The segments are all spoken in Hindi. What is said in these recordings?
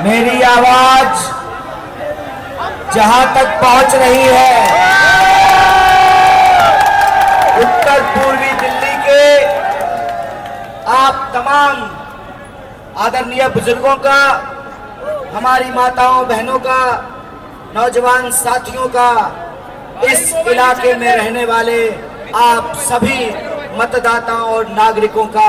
मेरी आवाज जहां तक पहुंच रही है, उत्तर पूर्वी दिल्ली के आप तमाम आदरणीय बुजुर्गों का, हमारी माताओं बहनों का, नौजवान साथियों का, इस इलाके में रहने वाले आप सभी मतदाताओं और नागरिकों का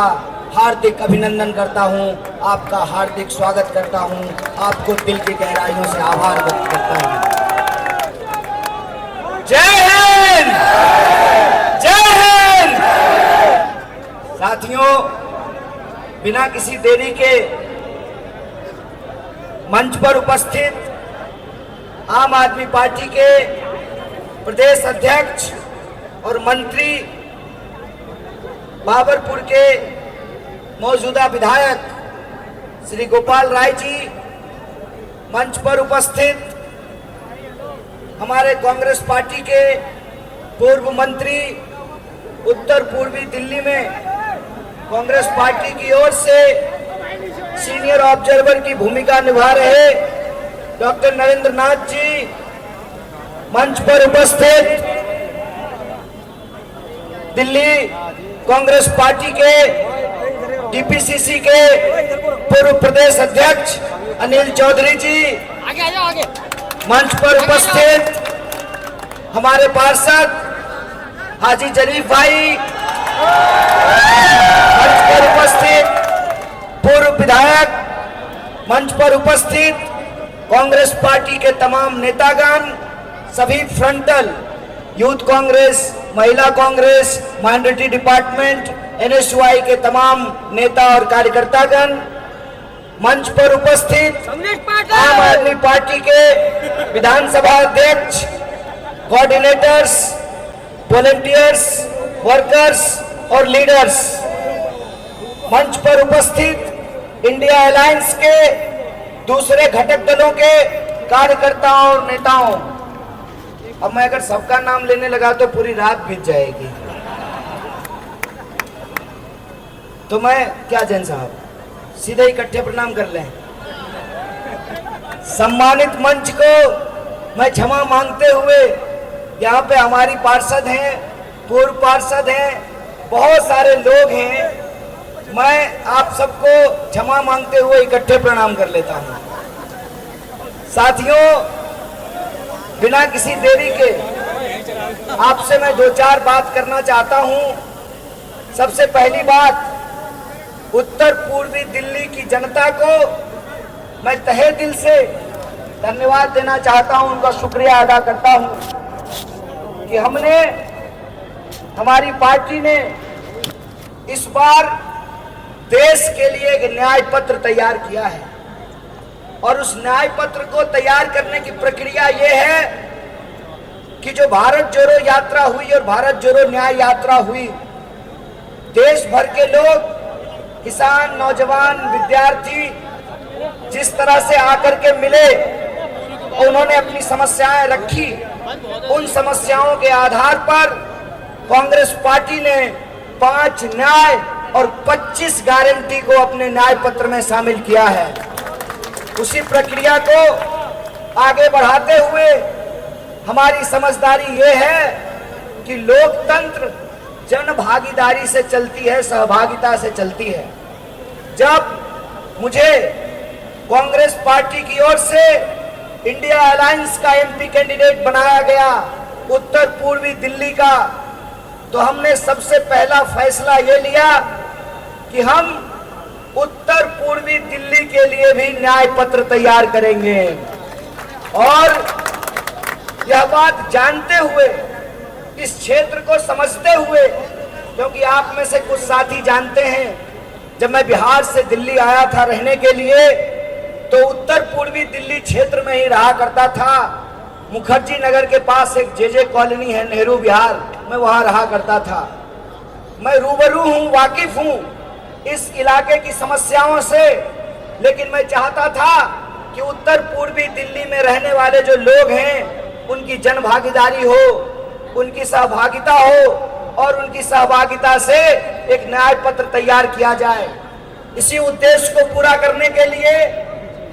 हार्दिक अभिनंदन करता हूं, आपका हार्दिक स्वागत करता हूं, आपको दिल की गहराइयों से आभार व्यक्त करता हूं। जय हिंद, जय हिंद। साथियों, बिना किसी देरी के मंच पर उपस्थित आम आदमी पार्टी के प्रदेश अध्यक्ष और मंत्री, बाबरपुर के मौजूदा विधायक श्री गोपाल राय जी, मंच पर उपस्थित हमारे कांग्रेस पार्टी के पूर्व मंत्री, उत्तर पूर्वी दिल्ली में कांग्रेस पार्टी की ओर से सीनियर ऑब्जर्वर की भूमिका निभा रहे डॉक्टर नरेंद्र नाथ जी, मंच पर उपस्थित दिल्ली कांग्रेस पार्टी के डीपीसीसी के पूर्व प्रदेश अध्यक्ष अनिल चौधरी जी, मंच पर उपस्थित हमारे पार्षद हाजी जरीफ भाई, मंच पर उपस्थित पूर्व विधायक, मंच पर उपस्थित कांग्रेस पार्टी के तमाम नेतागण, सभी फ्रंटल, यूथ कांग्रेस, महिला कांग्रेस, माइनॉरिटी डिपार्टमेंट, एनएसयूआई के तमाम नेता और कार्यकर्तागण, मंच पर उपस्थित आम आदमी पार्टी के विधानसभा अध्यक्ष, कोऑर्डिनेटर्स, वॉलंटियर्स, वर्कर्स और लीडर्स, मंच पर उपस्थित इंडिया अलायंस के दूसरे घटक दलों के कार्यकर्ताओं और नेताओं। अब मैं अगर सबका नाम लेने लगा तो पूरी रात बीत जाएगी, तो मैं क्या जैन साहब सीधे इकट्ठे प्रणाम कर लें। सम्मानित मंच को मैं क्षमा मांगते हुए, यहाँ पे हमारी पार्षद हैं, पूर्व पार्षद हैं, बहुत सारे लोग हैं, मैं आप सबको क्षमा मांगते हुए इकट्ठे प्रणाम कर लेता हूँ। साथियों, बिना किसी देरी के आपसे मैं दो चार बात करना चाहता हूँ। सबसे पहली बात, उत्तर पूर्वी दिल्ली की जनता को मैं तहे दिल से धन्यवाद देना चाहता हूं, उनका शुक्रिया अदा करता हूं कि हमारी पार्टी ने इस बार देश के लिए एक न्याय पत्र तैयार किया है, और उस न्याय पत्र को तैयार करने की प्रक्रिया ये है कि जो भारत जोड़ो यात्रा हुई और भारत जोड़ो न्याय यात्रा हुई, देश भर के लोग, किसान, नौजवान, विद्यार्थी जिस तरह से आकर के मिले, उन्होंने अपनी समस्याएं रखी। उन समस्याओं के आधार पर कांग्रेस पार्टी ने 5 न्याय और 25 गारंटी को अपने न्याय पत्र में शामिल किया है। उसी प्रक्रिया को आगे बढ़ाते हुए हमारी समझदारी ये है कि लोकतंत्र जन भागीदारी से चलती है, सहभागिता से चलती है। जब मुझे कांग्रेस पार्टी की ओर से इंडिया अलायंस का एमपी कैंडिडेट बनाया गया उत्तर पूर्वी दिल्ली का, तो हमने सबसे पहला फैसला ये लिया कि हम उत्तर पूर्वी दिल्ली के लिए भी न्याय पत्र तैयार करेंगे। और यह बात जानते हुए, इस क्षेत्र को समझते हुए, क्योंकि आप में से कुछ साथी जानते हैं, जब मैं बिहार से दिल्ली आया था रहने के लिए, तो उत्तर पूर्वी दिल्ली क्षेत्र में ही रहा करता था। मुखर्जी नगर के पास एक जेजे कॉलोनी है, नेहरू विहार, मैं वहां रहा करता था। मैं रूबरू हूं, वाकिफ हूं इस इलाके की समस्याओं से, लेकिन मैं चाहता था कि उत्तर पूर्वी दिल्ली में रहने वाले जो लोग हैं उनकी जन भागीदारी हो, उनकी सहभागिता हो, और उनकी सहभागिता से एक न्याय पत्र तैयार किया जाए। इसी उद्देश्य को पूरा करने के लिए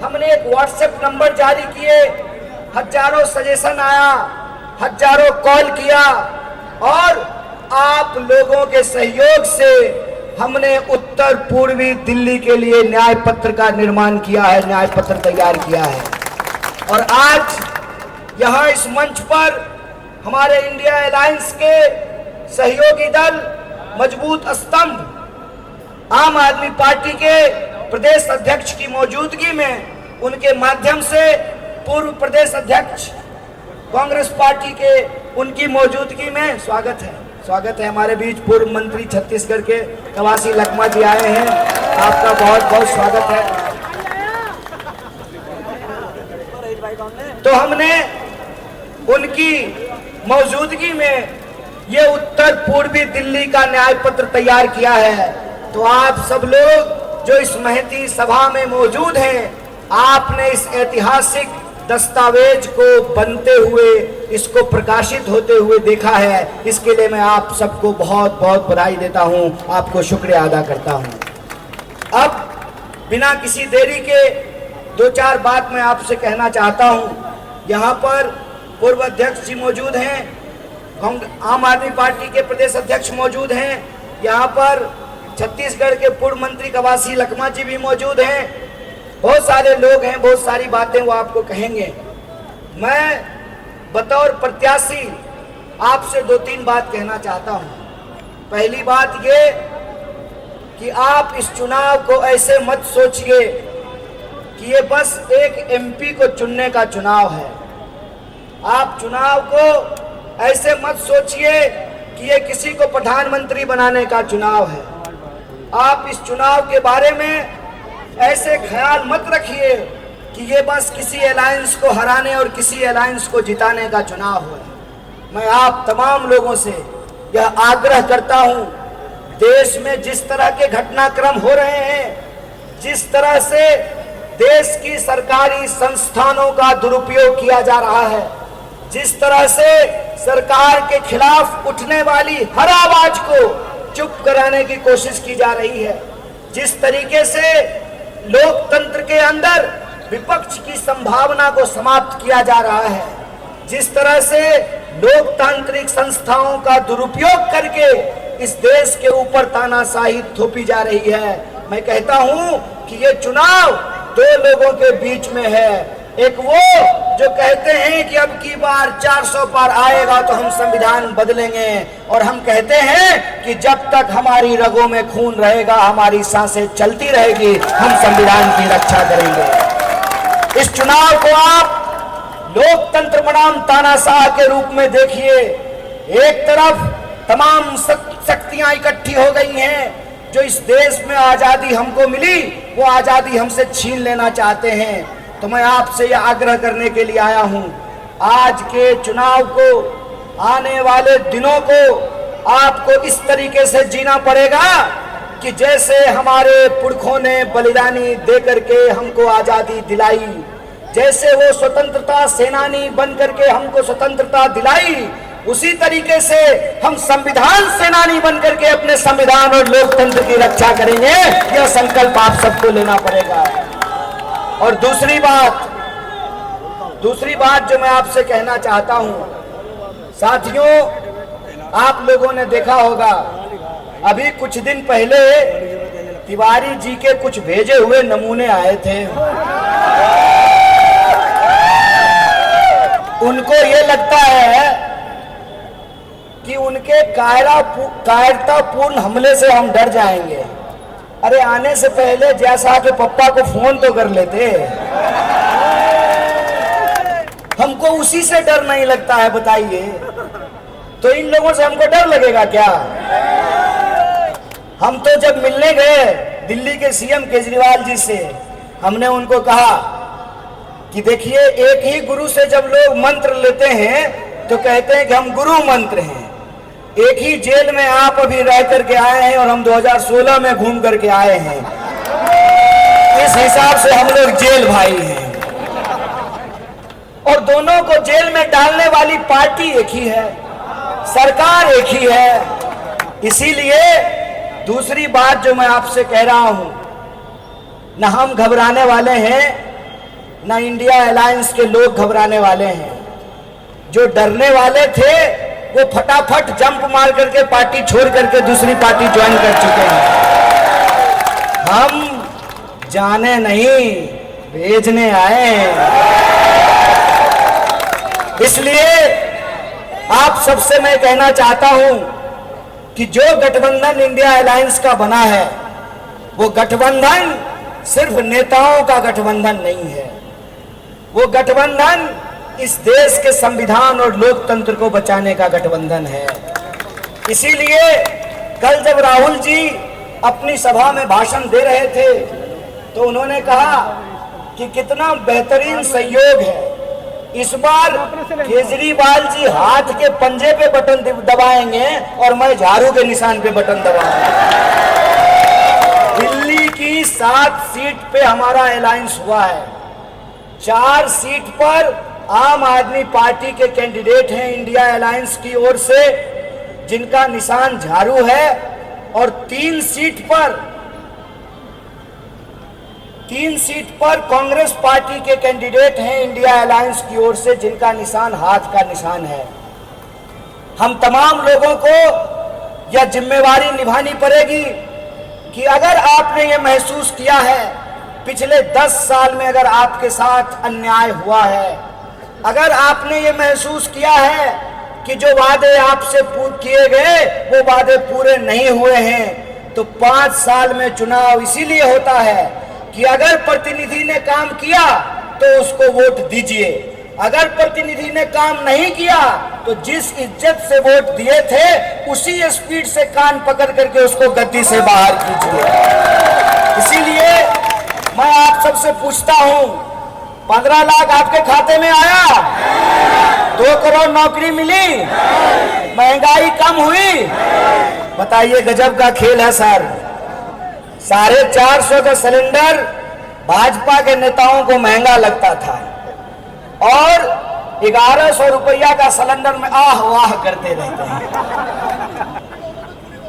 हमने एक व्हाट्सएप नंबर जारी किए, हजारों सजेशन आया, हजारों कॉल किया और आप लोगों के सहयोग से हमने उत्तर पूर्वी दिल्ली के लिए न्याय पत्र का निर्माण किया है, न्याय पत्र तैयार किया है। और आज यहाँ इस मंच पर हमारे इंडिया अलायंस के सहयोगी दल मजबूत स्तंभ आम आदमी पार्टी के प्रदेश अध्यक्ष की मौजूदगी में, उनके माध्यम से पूर्व प्रदेश अध्यक्ष कांग्रेस पार्टी के उनकी मौजूदगी में स्वागत है हमारे बीच पूर्व मंत्री छत्तीसगढ़ के कवासी लखमा जी आए हैं, आपका बहुत बहुत स्वागत है। तो हमने उनकी मौजूदगी में ये उत्तर पूर्वी दिल्ली का न्याय पत्र तैयार किया है। तो आप सब लोग जो इस महती सभा में मौजूद हैं, आपने इस ऐतिहासिक दस्तावेज को बनते हुए, इसको प्रकाशित होते हुए देखा है। इसके लिए मैं आप सबको बहुत बहुत बधाई देता हूं, आपको शुक्रिया अदा करता हूं। अब बिना किसी देरी के दो चार बात मैं आपसे कहना चाहता हूं। यहाँ पर पूर्व अध्यक्ष जी मौजूद हैं, आम आदमी पार्टी के प्रदेश अध्यक्ष मौजूद हैं, यहाँ पर छत्तीसगढ़ के पूर्व मंत्री कवासी लखमा जी भी मौजूद हैं, बहुत सारे लोग हैं, बहुत सारी बातें वो आपको कहेंगे। मैं बतौर प्रत्याशी आपसे दो तीन बात कहना चाहता हूं। पहली बात ये कि आप इस चुनाव को ऐसे मत सोचिए कि ये बस एक एमपी को चुनने का चुनाव है। आप चुनाव को ऐसे मत सोचिए कि ये किसी को प्रधानमंत्री बनाने का चुनाव है। आप इस चुनाव के बारे में ऐसे ख्याल मत रखिए कि ये बस किसी अलायंस को हराने और किसी अलायंस को जिताने का चुनाव है। मैं आप तमाम लोगों से यह आग्रह करता हूं, देश में जिस तरह के घटनाक्रम हो रहे हैं, जिस तरह से देश की सरकारी संस्थानों का दुरुपयोग किया जा रहा है, जिस तरह से सरकार के खिलाफ उठने वाली हर आवाज को चुप कराने की कोशिश की जा रही है, जिस तरीके से लोकतंत्र के अंदर विपक्ष की संभावना को समाप्त किया जा रहा है, जिस तरह से लोकतांत्रिक संस्थाओं का दुरुपयोग करके इस देश के ऊपर तानाशाही थोपी जा रही है, मैं कहता हूं कि ये चुनाव दो लोगों के बीच में है। एक वो जो कहते हैं कि अब की बार 400 पार आएगा तो हम संविधान बदलेंगे, और हम कहते हैं कि जब तक हमारी रगों में खून रहेगा, हमारी सांसें चलती रहेगी, हम संविधान की रक्षा करेंगे। इस चुनाव को आप लोकतंत्र बनाम तानाशाह के रूप में देखिए। एक तरफ तमाम शक्तियां इकट्ठी हो गई हैं जो इस देश में आजादी हमको मिली, वो आजादी हमसे छीन लेना चाहते हैं। तो मैं आपसे यह आग्रह करने के लिए आया हूं, आज के चुनाव को, आने वाले दिनों को आपको इस तरीके से जीना पड़ेगा कि जैसे हमारे पुरखों ने बलिदानी दे करके हमको आजादी दिलाई, जैसे वो स्वतंत्रता सेनानी बन करके हमको स्वतंत्रता दिलाई, उसी तरीके से हम संविधान सेनानी बन करके अपने संविधान और लोकतंत्र की रक्षा करेंगे। यह संकल्प आप सबको लेना पड़ेगा। और दूसरी बात जो मैं आपसे कहना चाहता हूं, साथियों, आप लोगों ने देखा होगा अभी कुछ दिन पहले तिवारी जी के कुछ भेजे हुए नमूने आए थे। उनको ये लगता है कि उनके कायरतापूर्ण हमले से हम डर जाएंगे। अरे आने से पहले जैसा के पप्पा को फोन तो कर लेते, हमको उसी से डर नहीं लगता है, बताइए। तो इन लोगों से हमको डर लगेगा क्या? हम तो जब मिलने गए दिल्ली के सीएम केजरीवाल जी से, हमने उनको कहा कि देखिए, एक ही गुरु से जब लोग मंत्र लेते हैं तो कहते हैं कि हम गुरु मंत्र हैं। एक ही जेल में आप अभी रह करके आए हैं और हम 2016 में घूम करके आए हैं। इस हिसाब से हम लोग जेल भाई हैं, और दोनों को जेल में डालने वाली पार्टी एक ही है, सरकार एक ही है। इसीलिए दूसरी बात जो मैं आपसे कह रहा हूं, न हम घबराने वाले हैं ना इंडिया अलायंस के लोग घबराने वाले हैं। जो डरने वाले थे वो फटाफट जंप मार करके पार्टी छोड़ करके दूसरी पार्टी ज्वाइन कर चुके हैं। हम जाने नहीं, भेजने आए हैं। इसलिए आप सबसे मैं कहना चाहता हूं कि जो गठबंधन इंडिया अलायंस का बना है वो गठबंधन सिर्फ नेताओं का गठबंधन नहीं है। वो गठबंधन इस देश के संविधान और लोकतंत्र को बचाने का गठबंधन है। इसीलिए कल जब राहुल जी अपनी सभा में भाषण दे रहे थे तो उन्होंने कहा कि कितना बेहतरीन सहयोग है। इस बार केजरीवाल जी हाथ के पंजे पे बटन दबाएंगे और मैं झाड़ू के निशान पे बटन दबाऊंगा। दिल्ली की 7 सीट पे हमारा अलायंस हुआ है। 4 सीट पर आम आदमी पार्टी के कैंडिडेट हैं इंडिया अलायंस की ओर से, जिनका निशान झाड़ू है। और 3 सीट पर कांग्रेस पार्टी के कैंडिडेट हैं इंडिया अलायंस की ओर से, जिनका निशान हाथ का निशान है। हम तमाम लोगों को यह जिम्मेवारी निभानी पड़ेगी कि अगर आपने ये महसूस किया है पिछले 10 साल में अगर आपके साथ अन्याय हुआ है, अगर आपने ये महसूस किया है कि जो वादे आपसे किए गए वो वादे पूरे नहीं हुए हैं, तो 5 साल में चुनाव इसीलिए होता है कि अगर प्रतिनिधि ने काम किया तो उसको वोट दीजिए, अगर प्रतिनिधि ने काम नहीं किया तो जिस इज्जत से वोट दिए थे उसी स्पीड से कान पकड़ करके उसको गद्दी से बाहर कीजिए। इसीलिए मैं आप सबसे पूछता हूं, 15 लाख आपके खाते में आया? 2 करोड़ नौकरी मिली? महंगाई कम हुई? बताइए, गजब का खेल है सर। 450 का सिलेंडर भाजपा के नेताओं को महंगा लगता था और 1100 रुपया का सिलेंडर में आह वाह करते रहते हैं।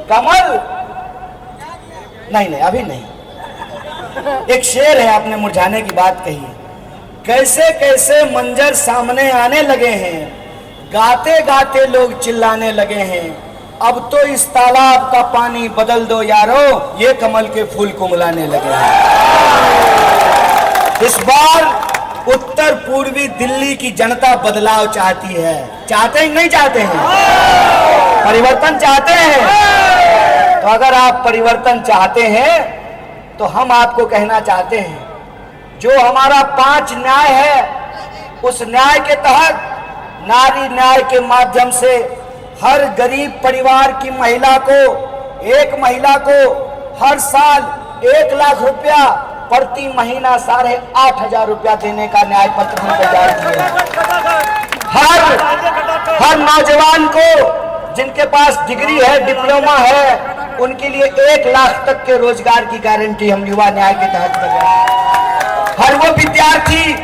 कमल नहीं, अभी नहीं। एक शेर है, आपने मुरझाने की बात कही। कैसे कैसे मंजर सामने आने लगे हैं, गाते गाते लोग चिल्लाने लगे हैं, अब तो इस तालाब का पानी बदल दो यारो, ये कमल के फूल कुमलाने लगे हैं। इस बार उत्तर पूर्वी दिल्ली की जनता बदलाव चाहती है। चाहते हैं नहीं चाहते हैं? परिवर्तन चाहते हैं। तो अगर आप परिवर्तन चाहते हैं तो हम आपको कहना चाहते हैं, जो हमारा 5 न्याय है उस न्याय के तहत नारी न्याय के माध्यम से हर गरीब परिवार की महिला को, एक महिला को हर साल 1 लाख रुपया प्रति महीना 8,500 रुपया देने का न्याय पत्र हम तैयार किए। हर नौजवान को जिनके पास डिग्री है, डिप्लोमा है, उनके लिए 1 लाख तक के रोजगार की गारंटी हम युवा न्याय के तहत कर रहे हैं। हर वो विद्यार्थी,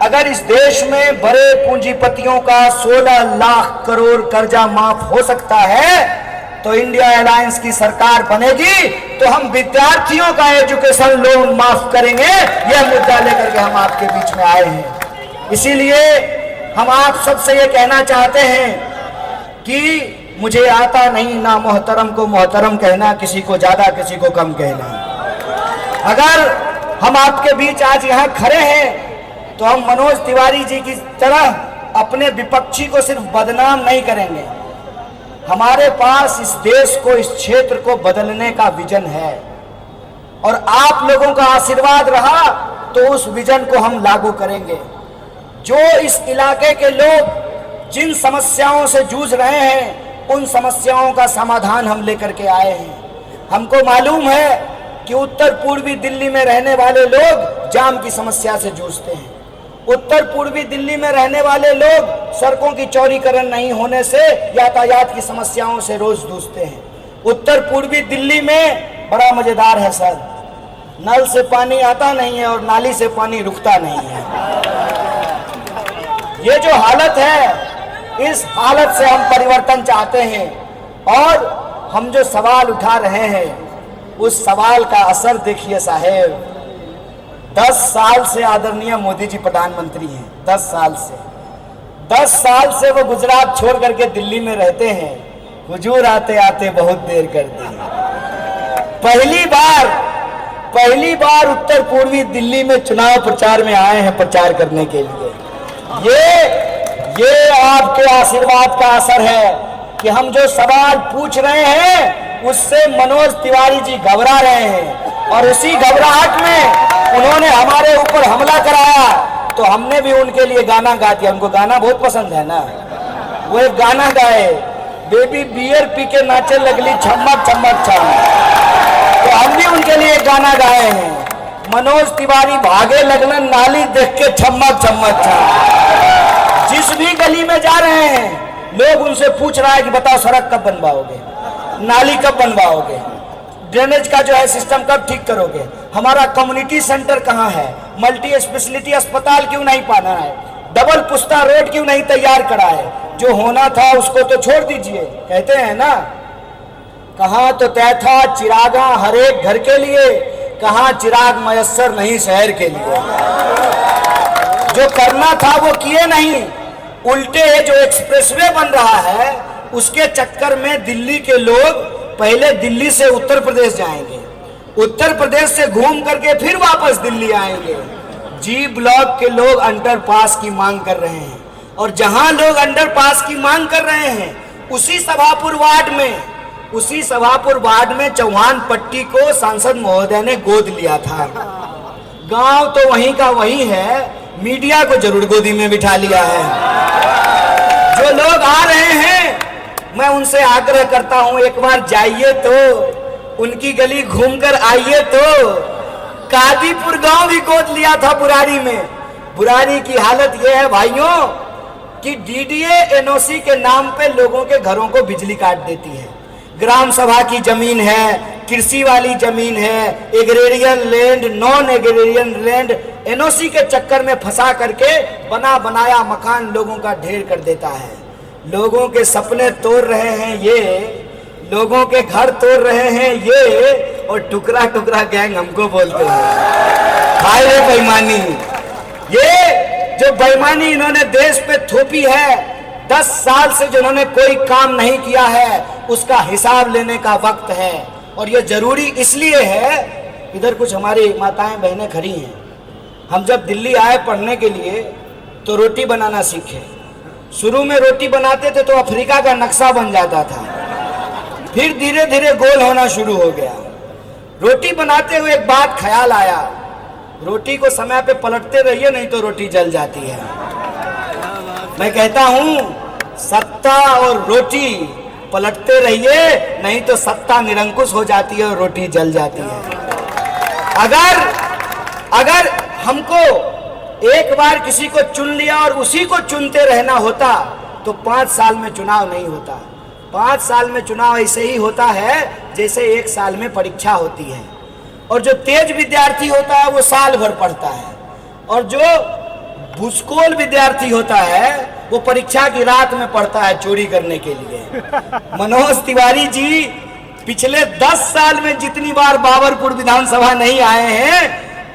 अगर इस देश में बड़े पूंजीपतियों का 16 लाख करोड़ कर्जा माफ हो सकता है तो इंडिया अलायंस की सरकार बनेगी तो हम विद्यार्थियों का एजुकेशन लोन माफ करेंगे। यह मुद्दा लेकर के हम आपके बीच में आए हैं। इसीलिए हम आप सबसे ये कहना चाहते हैं कि मुझे आता नहीं ना मोहतरम को मोहतरम कहना, किसी को ज्यादा किसी को कम कहना। अगर हम आपके बीच आज यहाँ खड़े हैं तो हम मनोज तिवारी जी की तरह अपने विपक्षी को सिर्फ बदनाम नहीं करेंगे। हमारे पास इस देश को, इस क्षेत्र को बदलने का विजन है और आप लोगों का आशीर्वाद रहा तो उस विजन को हम लागू करेंगे। जो इस इलाके के लोग जिन समस्याओं से जूझ रहे हैं उन समस्याओं का समाधान हम लेकर के आए हैं। हमको मालूम है कि उत्तर पूर्वी दिल्ली में रहने वाले लोग जाम की समस्या से जूझते हैं। उत्तर पूर्वी दिल्ली में रहने वाले लोग सड़कों की चौड़ीकरण नहीं होने से यातायात की समस्याओं से रोज जूझते हैं। उत्तर पूर्वी दिल्ली में बड़ा मजेदार है सर, नल से पानी आता नहीं है और नाली से पानी रुकता नहीं है। ये जो हालत है, इस हालत से हम परिवर्तन चाहते हैं और हम जो सवाल उठा रहे हैं उस सवाल का असर देखिए साहेब। 10 साल से आदरणीय मोदी जी प्रधानमंत्री हैं। 10 साल से 10 साल से वो गुजरात छोड़ करके दिल्ली में रहते हैं। हुजूर आते आते बहुत देर कर दी। पहली बार उत्तर पूर्वी दिल्ली में चुनाव प्रचार में आए हैं प्रचार करने के लिए। ये आपके आशीर्वाद का असर है कि हम जो सवाल पूछ रहे हैं उससे मनोज तिवारी जी घबरा रहे हैं और उसी घबराहट में उन्होंने हमारे ऊपर हमला कराया तो हमने भी उनके लिए गाना गा दिया। हमको गाना बहुत पसंद है ना, वो एक गाना गाए, बेबी बियर पी के नाचे लगली छम्मक छम्मक छम, तो हम भी उनके लिए गाना गाए हैं। मनोज तिवारी भागे लगलन नाली देख के छम्मक छम्मक छम। जिस भी गली में जा रहे हैं लोग उनसे पूछ रहा है कि बताओ सड़क कब बनवाओगे, नाली कब बनवाओगे, ड्रेनेज का जो है सिस्टम कब ठीक करोगे, हमारा कम्युनिटी सेंटर कहाँ है, मल्टी स्पेशलिटी अस्पताल क्यों नहीं पाना है, डबल पुस्ता रोड क्यों नहीं तैयार करा है, जो होना था उसको तो छोड़ दीजिए। कहते हैं ना, कहाँ तो तय था चिरागा हर एक घर के लिए, कहाँ चिराग मयस्सर नहीं शहर के लिए। जो करना था वो किए नहीं, उल्टे जो एक्सप्रेसवे बन रहा है उसके चक्कर में दिल्ली के लोग पहले दिल्ली से उत्तर प्रदेश जाएंगे, उत्तर प्रदेश से घूम करके फिर वापस दिल्ली आएंगे। जी ब्लॉक के लोग अंडरपास की मांग कर रहे हैं और जहां लोग अंडरपास की मांग कर रहे हैं उसी सभापुर वार्ड में चौहान पट्टी को सांसद महोदय ने गोद लिया था। गांव तो वहीं का वहीं है, मीडिया को जरूर गोदी में बिठा लिया है। जो लोग आ रहे हैं मैं उनसे आग्रह करता हूं एक बार जाइए तो उनकी गली घूमकर आइए तो। कादीपुर गांव भी गोद लिया था बुरारी में। बुरारी की हालत यह है भाइयों कि डीडीए एनओसी के नाम पे लोगों के घरों को बिजली काट देती है। ग्राम सभा की जमीन है, कृषि वाली जमीन है, agrarian land, non agrarian land, NOC के चक्कर में फंसा करके बना बनाया मकान लोगों का ढेर कर देता है। लोगों के सपने तोड़ रहे हैं ये, लोगों के घर तोड़ रहे हैं ये, और टुकड़ा टुकड़ा गैंग हमको बोलते हैं। हाय रे बेईमानी, ये जो बेईमानी इन्होंने देश पे थोपी है, 10 साल से जिन्होंने कोई काम नहीं किया है उसका हिसाब लेने का वक्त है। और ये जरूरी इसलिए है, इधर कुछ हमारी माताएं बहनें खड़ी हैं। हम जब दिल्ली आए पढ़ने के लिए तो रोटी बनाना सीखे। शुरू में रोटी बनाते थे तो अफ्रीका का नक्शा बन जाता था, फिर धीरे धीरे गोल होना शुरू हो गया। रोटी बनाते हुए एक बात ख्याल आया, रोटी को समय पे पलटते रहिए नहीं तो रोटी जल जाती है। मैं कहता हूं सत्ता और रोटी पलटते रहिए नहीं तो सत्ता निरंकुश हो जाती है और रोटी जल जाती है। अगर हमको एक बार किसी को चुन लिया और उसी को चुनते रहना होता तो 5 साल में चुनाव नहीं होता। 5 साल में चुनाव ऐसे ही होता है जैसे 1 साल में परीक्षा होती है। और जो तेज विद्यार्थी होता है वो साल भर पढ़ता है, और जो भूसकोल विद्यार्थी होता है वो परीक्षा की रात में पढ़ता है चोरी करने के लिए। मनोज तिवारी जी पिछले 10 साल में जितनी बार बाबरपुर विधानसभा नहीं आए हैं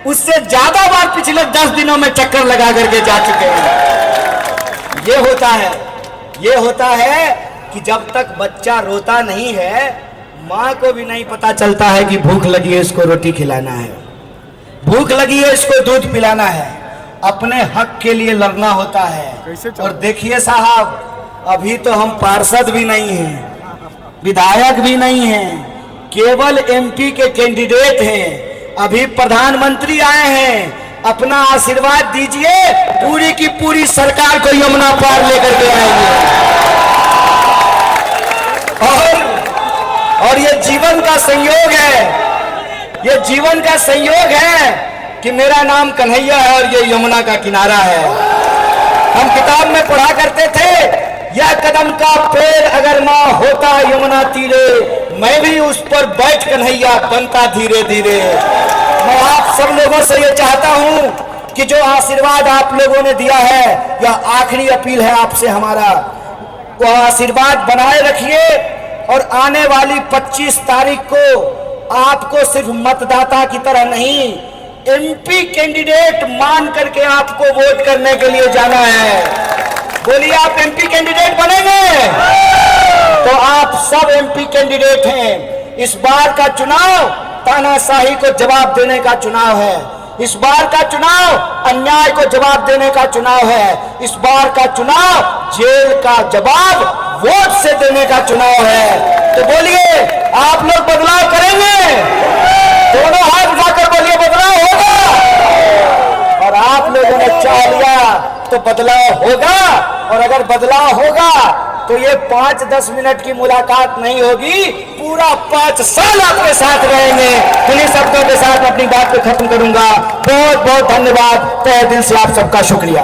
उससे ज्यादा बार पिछले 10 दिनों में चक्कर लगा करके जा चुके हैं। ये होता है कि जब तक बच्चा रोता नहीं है माँ को भी नहीं पता चलता है कि भूख लगी है इसको रोटी खिलाना है, भूख लगी है इसको दूध पिलाना है। अपने हक के लिए लड़ना होता है। और देखिए साहब, अभी तो हम पार्षद भी नहीं हैं, विधायक भी नहीं हैं, केवल एमपी के कैंडिडेट हैं। अभी प्रधानमंत्री आए हैं, अपना आशीर्वाद दीजिए, पूरी की पूरी सरकार को यमुना पार लेकर के आएंगे। और ये जीवन का संयोग है, ये जीवन का संयोग है कि मेरा नाम कन्हैया है और ये यमुना का किनारा है। हम किताब में पढ़ा करते थे, यह कदम का पेड़ अगर माँ होता यमुना तीरे, मैं भी उस पर बैठ कन्हैया बनता धीरे धीरे। मैं आप सब लोगों से ये चाहता हूँ कि जो आशीर्वाद आप लोगों ने दिया है, यह आखिरी अपील है आपसे हमारा, वो आशीर्वाद बनाए रखिए। और आने वाली 25 तारीख को आपको सिर्फ मतदाता की तरह नहीं, एमपी कैंडिडेट मान करके आपको वोट करने के लिए जाना है। बोलिए, आप एमपी कैंडिडेट बनेंगे? तो आप सब एमपी कैंडिडेट हैं। इस बार का चुनाव तानाशाही को जवाब देने का चुनाव है। इस बार का चुनाव अन्याय को जवाब देने का चुनाव है। इस बार का चुनाव जेल का जवाब वोट से देने का चुनाव है। तो बोलिए, आप लोग बदलाव करेंगे? दोनों हाथ उठाकर बोलिए, बदलाव होगा। और आप लोगों ने चाह लिया तो बदलाव होगा। और अगर बदलाव होगा तो ये 5-10 मिनट की मुलाकात नहीं होगी, पूरा 5 साल आपके साथ रहेंगे। इन्हीं शब्दों के साथ अपनी बात को खत्म करूंगा। बहुत बहुत धन्यवाद, तहे दिल से आप सबका शुक्रिया।